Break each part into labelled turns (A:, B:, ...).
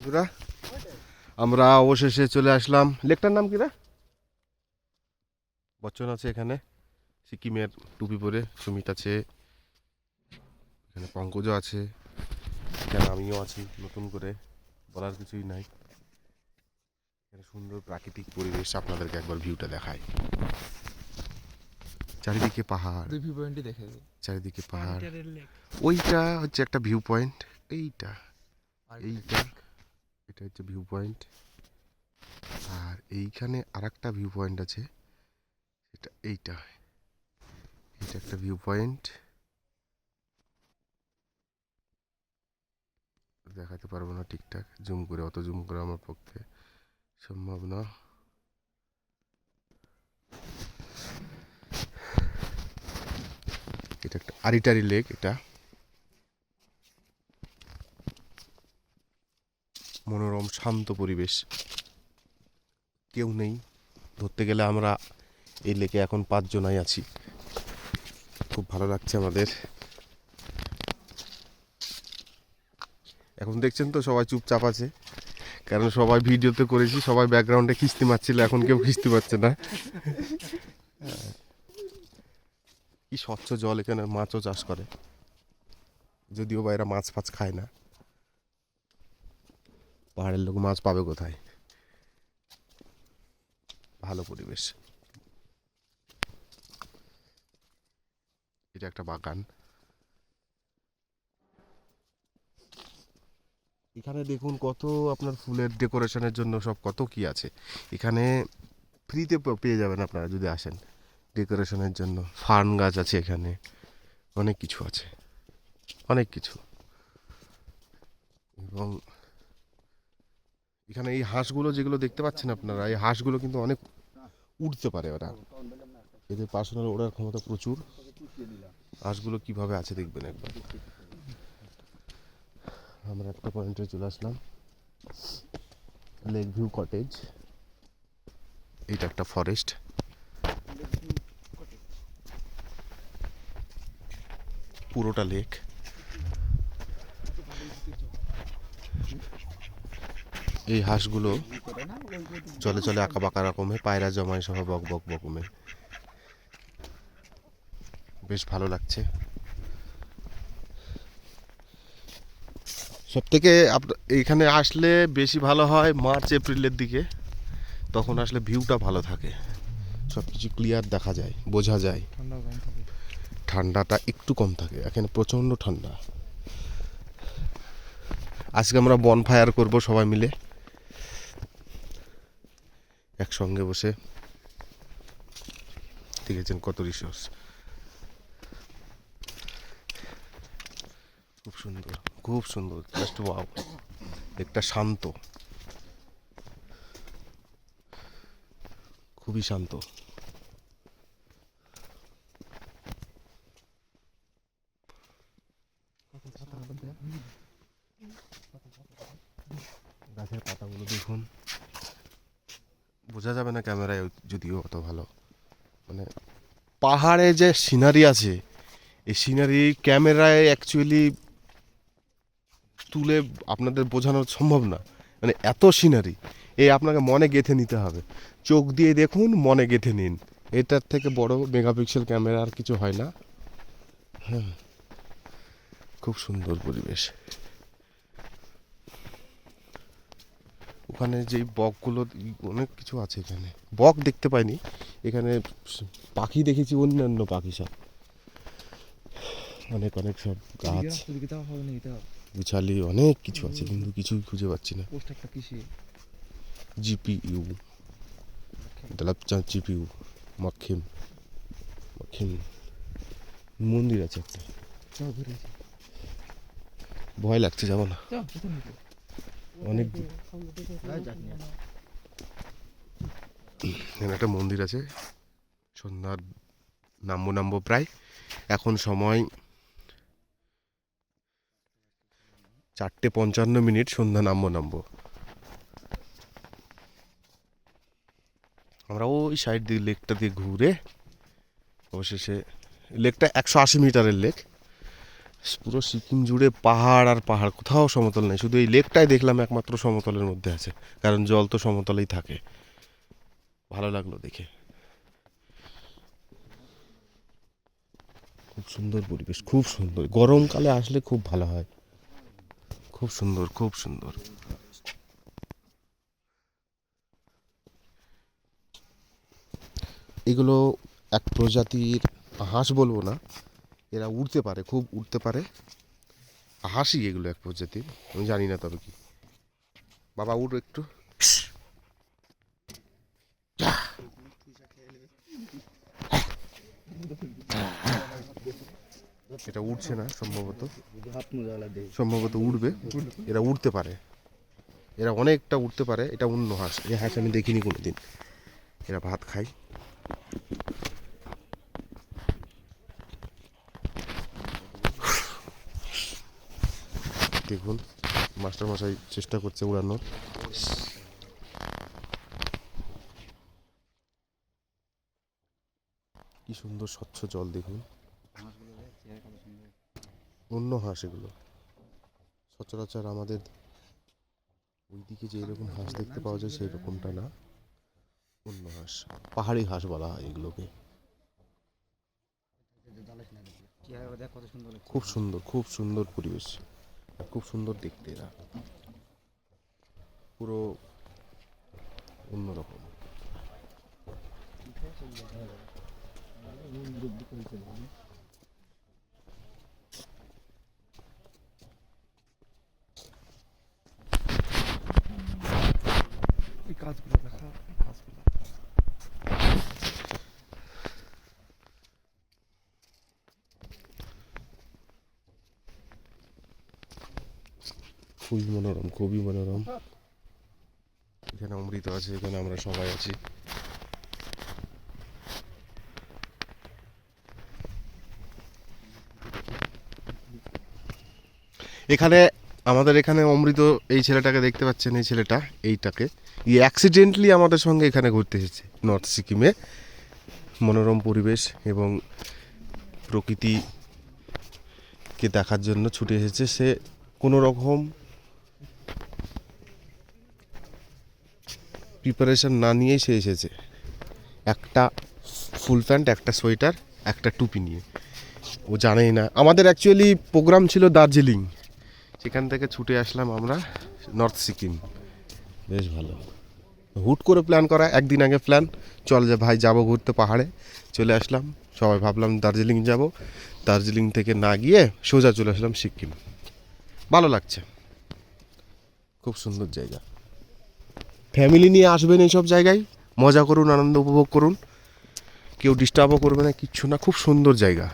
A: বন্ধুরা, আমরা অবশেষে চলে আসলাম। লেকটার নাম কি রে? বচ্চন আছে এখানে, সিকিমের টুপি পরে। সুমিত আছে এখানে, পঙ্কজও আছে এখানে, আমিও আছি। নতুন করে বলার কিছুই নাই। এখানে সুন্দর প্রাকৃতিক পরিবেশ। আপনাদেরকে একবার ভিউটা দেখায়। চারিদিকে পাহাড়,
B: দুই ভিউ পয়েন্টই দেখে দিই।
A: চারিদিকে পাহাড়। ওইটা হচ্ছে একটা ভিউ পয়েন্ট। এইটা এইটা এটা হচ্ছে ভিউ পয়েন্ট। আর এইখানে আর একটা ভিউ পয়েন্ট আছে। এইটা এটা একটা ভিউ পয়েন্ট। দেখাতে পারবো না ঠিকঠাক, জুম করে, অত জুম করে আমার পক্ষে সম্ভব না। এটা একটা আরিটারি লেক। এটা মনোরম শান্ত পরিবেশ, কেউ নেই। ধরতে গেলে আমরা এই লেকে এখন 5 জনাই আছি। খুব ভালো লাগছে আমাদের। এখন দেখছেন তো সবাই চুপচাপ আছে, কারণ সবাই ভিডিওতে করেছি, সবাই ব্যাকগ্রাউন্ডে খিস্তি মারছিল, এখন কেউ খিস্তি পাচ্ছে না। কি স্বচ্ছ জল, এখানে মাছও চাষ করে, যদিও বা এরা মাছ ফাছ খায় না। পাহাড়ের লোক মাছ পাবে কোথায়? ভালো পরিবেশ। এটা একটা বাগান। এখানে দেখুন কত আপনার ফুলের ডেকোরেশনের জন্য সব কত কি আছে এখানে। ফ্রিতে পেয়ে যাবেন আপনারা যদি আসেন। ডেকোরেশনের জন্য ফার্ন গাছ আছে এখানে, অনেক কিছু আছে, অনেক কিছু। এবং এখানে এই হাঁসগুলো যেগুলো দেখতে পাচ্ছেন আপনারা, এই হাঁসগুলো কিন্তু অনেক উড়তে পারে। ওরা, এদের পার্সোনাল ওড়ার ক্ষমতা প্রচুর। হাঁসগুলো কিভাবে আছে দেখবেন একবার। আমরা একটা পয়েন্টে চলে আসলাম, লেক ভিউ কটেজ। এটা একটা ফরেস্ট, পুরোটা লেক। এই হাঁসগুলো চলে চলে আঁকা বাঁকা রকমে, পায়রা জমায় সহ বক বক বকমে। বেশ ভালো লাগছে। সব থেকে এইখানে আসলে বেশি ভালো হয় মার্চ এপ্রিলের দিকে। তখন আসলে ভিউটা ভালো থাকে, সব কিছু ক্লিয়ার দেখা যায়, বোঝা যায়।
B: ঠান্ডা কম থাকে,
A: ঠান্ডাটা একটু কম থাকে, এখানে প্রচণ্ড ঠান্ডা। আজকে আমরা বনফায়ার করব সবাই মিলে একসঙ্গে বসে। দেখেছেন কত রিসোর্স, খুব সুন্দর, খুব সুন্দর। Just wow. একটা শান্ত, খুবই শান্ত। গাছের পাতাগুলো দেখুন, বোঝা যাবে না ক্যামেরায় যদিও অত ভালো। মানে পাহাড়ে যে সিনারি আছে, এই সিনারি ক্যামেরায় অ্যাকচুয়ালি তুলে আপনাদের বোঝানো সম্ভব না। মানে এত সিনারি, এই আপনাকে মনে গেঁথে নিতে হবে। চোখ দিয়ে দেখুন, মনে গেঁথে নিন। এটার থেকে বড় মেগাপিক্সেল ক্যামেরা আর কিছু হয় না। হ্যাঁ, খুব সুন্দর পরিবেশ। ওখানে যেই বকগুলো, অনেক কিছু আছে এখানে। বক দেখতে পাইনি এখানে, পাখি দেখেছি, অন্যান্য পাখি সব, অনেক অনেক সব গাছ, গুছালি অনেক কিছু আছে, কিন্তু কিছুই খুঁজে পাচ্ছি না। জিপিইউ, দালাপচা জিপিইউ, মাখিম মাখিম মন্দির আছে একটা। ভয় লাগছে, যাবো না। অনেক এখানে একটা মন্দির আছে। সন্ধ্যার নামবো নামবো প্রায়। এখন সময় 4:55, সন্ধ্যা নামবো নামবো। আমরা ওই সাইড দিয়ে লেকটা দিয়ে ঘুরে অবশেষে, লেকটা 180 মিটারের লেক। পুরো সিকিম জুড়ে পাহাড় আর পাহাড়, কোথাও সমতল নেই, শুধু এই লেকটাই দেখলাম একমাত্র সমতলের মধ্যে আছে, কারণ জল তো সমতলেই থাকে। ভালো লাগলো দেখে, খুব সুন্দর পরিবেশ, খুব সুন্দর, গরমকালে আসলে খুব ভালো হয়, খুব সুন্দর, খুব সুন্দর। এগুলো এক প্রজাতির হাঁস বলবো না, এরা উড়তে পারে, খুব উড়তে পারে, হাঁসই এগুলো এক প্রজাতির, আমি জানি না তবে কি। বাবা উড়ো একটু। এটা উড়ছে না সম্ভবত, সম্ভবত উড়বে, এরা উড়তে পারে, এরা অনেকটা উঠতে পারে। এটা অন্য হাঁস, এই হাঁস আমি দেখিনি কোনোদিন। এরা ভাত খায়। দেখুন মাস্টার মশাই চেষ্টা করছে উড়ানোর। কি সুন্দর স্বচ্ছ জল দেখুন, অন্য হাঁস এগুলো, সচরাচর আমাদের ওইদিকে যে এরকম হাঁস দেখতে পাওয়া যায় সেই রকমটা না, অন্য হাঁস, পাহাড়ি হাঁস বলা হয় এগুলোকে। খুব সুন্দর, খুব সুন্দর পরিবেশ, খুব সুন্দর দেখতে, এরা পুরো অন্যরকম। কাজগুলো দেখা, কাজগুলো খুবই মনোরম, খুবই মনোরম। এখানে অমৃত আছে, এখানে আমরা সবাই আছি। এখানে আমাদের এখানে অমৃত, এই ছেলেটাকে দেখতে পাচ্ছেন, এই ছেলেটা, এইটাকে অ্যাক্সিডেন্টলি আমাদের সঙ্গে এখানে ঘুরতে এসেছে নর্থ সিকিমে। মনোরম পরিবেশ এবং প্রকৃতিকে দেখার জন্য ছুটে এসেছে সে, কোনো রকম প্রিপারেশন না নিয়েই সে এসেছে, একটা ফুল প্যান্ট, একটা সোয়েটার, একটা টুপি নিয়ে। ও জানেই না আমাদের অ্যাকচুয়ালি প্রোগ্রাম ছিল দার্জিলিং, সেখান থেকে ছুটে আসলাম আমরা নর্থ সিকিম। বেশ ভালো, হুট করে প্ল্যান করা, একদিন আগে প্ল্যান, চল যে ভাই যাবো ঘুরতে পাহাড়ে, চলে আসলাম। সবাই ভাবলাম দার্জিলিং যাব, দার্জিলিং থেকে না গিয়ে সোজা চলে আসলাম সিকিম। ভালো লাগছে, খুব সুন্দর জায়গা। ফ্যামিলি নিয়ে আসবেন এইসব জায়গায়, মজা করুন, আনন্দ উপভোগ করুন, কেউ ডিস্টার্বও করবে না, কিচ্ছু না, খুব সুন্দর জায়গা,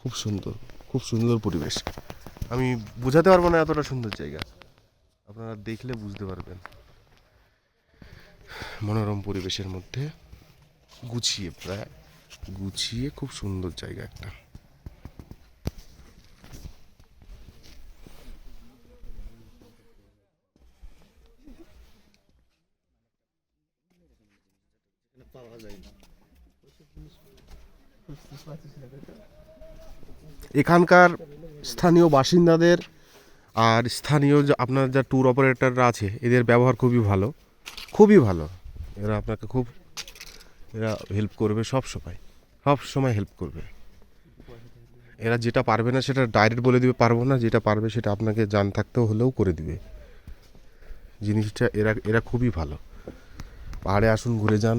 A: খুব সুন্দর, খুব সুন্দর পরিবেশ। আমি বোঝাতে পারবো না এতটা সুন্দর জায়গা, আপনারা দেখলে বুঝতে পারবেন। মনোরম পরিবেশের মধ্যে গুছিয়ে, প্রায় গুছিয়ে, খুব সুন্দর জায়গা একটা। এখানকার স্থানীয় বাসিন্দাদের আর স্থানীয় আপনার যা ট্যুর অপারেটররা আছে, এদের ব্যবহার খুবই ভালো, খুবই ভালো। এরা আপনাকে খুব, এরা হেল্প করবে, সব সময়, সব সময় হেল্প করবে। এরা যেটা পারবে না সেটা ডাইরেক্ট বলে দিবে পারবো না, যেটা পারবে সেটা আপনাকে জান থাকতেও হলেও করে দিবে। জিনিসটা এরা এরা খুবই ভালো। পাহাড়ে আসুন, ঘুরে যান,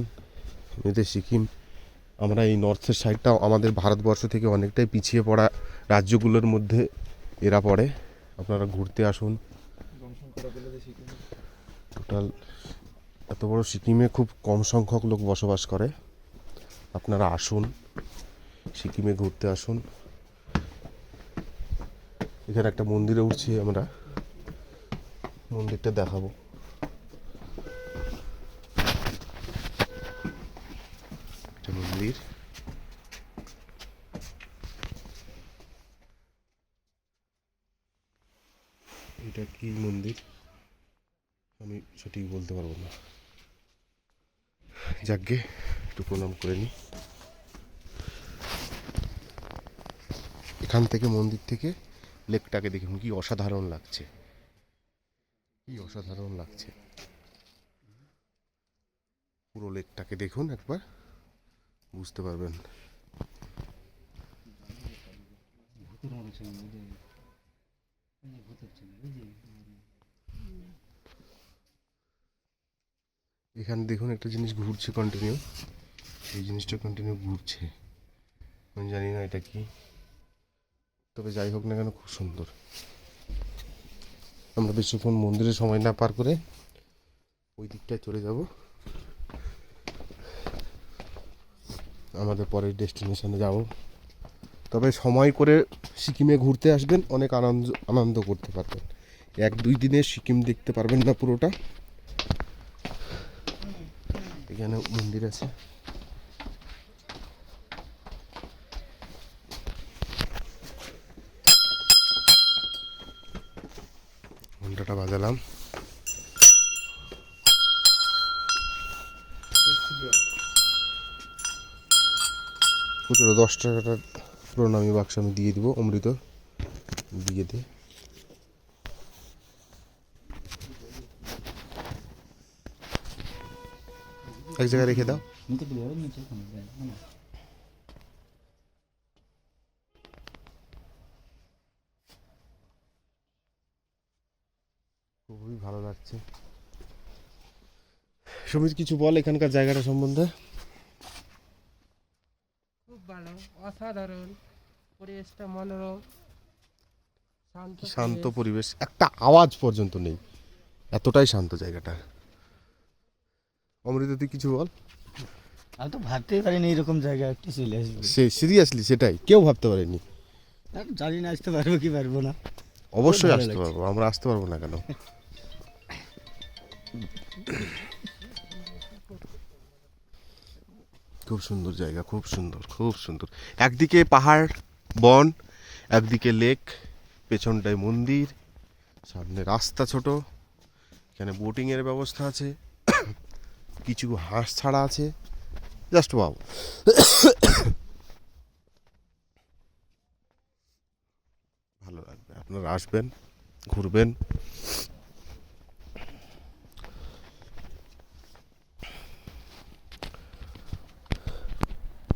A: এদের সিকিম, আমরা এই নর্থের সাইডটাও আমাদের ভারতবর্ষ থেকে অনেকটাই পিছিয়ে পড়া রাজ্যগুলোর মধ্যে এরা পড়ে। আপনারা ঘুরতে আসুন। টোটাল এত বড় সিকিমে খুব কম সংখ্যক লোক বসবাস করে। আপনারা আসুন, সিকিমে ঘুরতে আসুন। এখানে একটা মন্দিরে উঠছি আমরা, মন্দিরটা দেখাবো। একটা মন্দির, এটা কি মন্দির আমি সঠিক বলতে পারবো না, যাকগে একটু প্রণাম করে নিই। এখান থেকে মন্দির থেকে লেকটাকে দেখুন কি অসাধারণ লাগছে, কি অসাধারণ লাগছে। পুরো লেকটাকে দেখুন একবার, বুঝতে পারবেন। এখানে দেখুন একটা জিনিস ঘুরছে কন্টিনিউ, এই জিনিসটা কন্টিনিউ ঘুরছে, আমি জানি না এটা কি, তবে যাই হোক না কেন খুব সুন্দর। আমরা বেশিক্ষণ মন্দিরে সময় না পার করে ওই দিকটায় চলে যাব আমাদের পরের ডেস্টিনেশনে যাব। তবে সময় করে সিকিমে ঘুরতে আসবেন, অনেক আনন্দ করতে পারবেন। 1-2 দিনে সিকিম দেখতে পারবেন না পুরোটা। এখানে মন্দির আছে, ঘন্টাটা বাজালাম। খুচরো 10 টাকাটার প্রণামী বাক্স আমি দিয়ে দিব, অমৃত দিয়ে দে। এক জায়গায় রেখে দাও। খুবই ভালো লাগছে। সুমিত কিছু বল এখানকার জায়গাটা সম্বন্ধে।
B: খুব ভালো, অসাধারণ, পরিবেশটা মনোরম,
A: শান্ত পরিবেশ, একটা আওয়াজ পর্যন্ত নেই, এতটাই শান্ত জায়গাটা। অমৃত তুই কিছু বল।
C: আমি তো ভাবতেই পারিনি এরকম জায়গা একটু চলে আসবে।
A: সে সিরিয়াসলি সেটাই কেউ ভাবতে পারেনি।
C: জানি না আসতে পারবো কি পারবো না।
A: অবশ্যই
C: ভালো
A: আসতে
C: লাগছে।
A: পারবো, আমরা আসতে পারবো না কেন। খুব সুন্দর জায়গা, খুব সুন্দর, খুব সুন্দর। একদিকে পাহাড় বন, একদিকে লেক, পেছনটায় মন্দির, সামনে রাস্তা ছোট, এখানে বোটিংয়ের ব্যবস্থা আছে, কিছু হাঁস ছাড়া আছে, জাস্ট ওয়াও। ভালো লাগবে, আপনারা আসবেন, ঘুরবেন।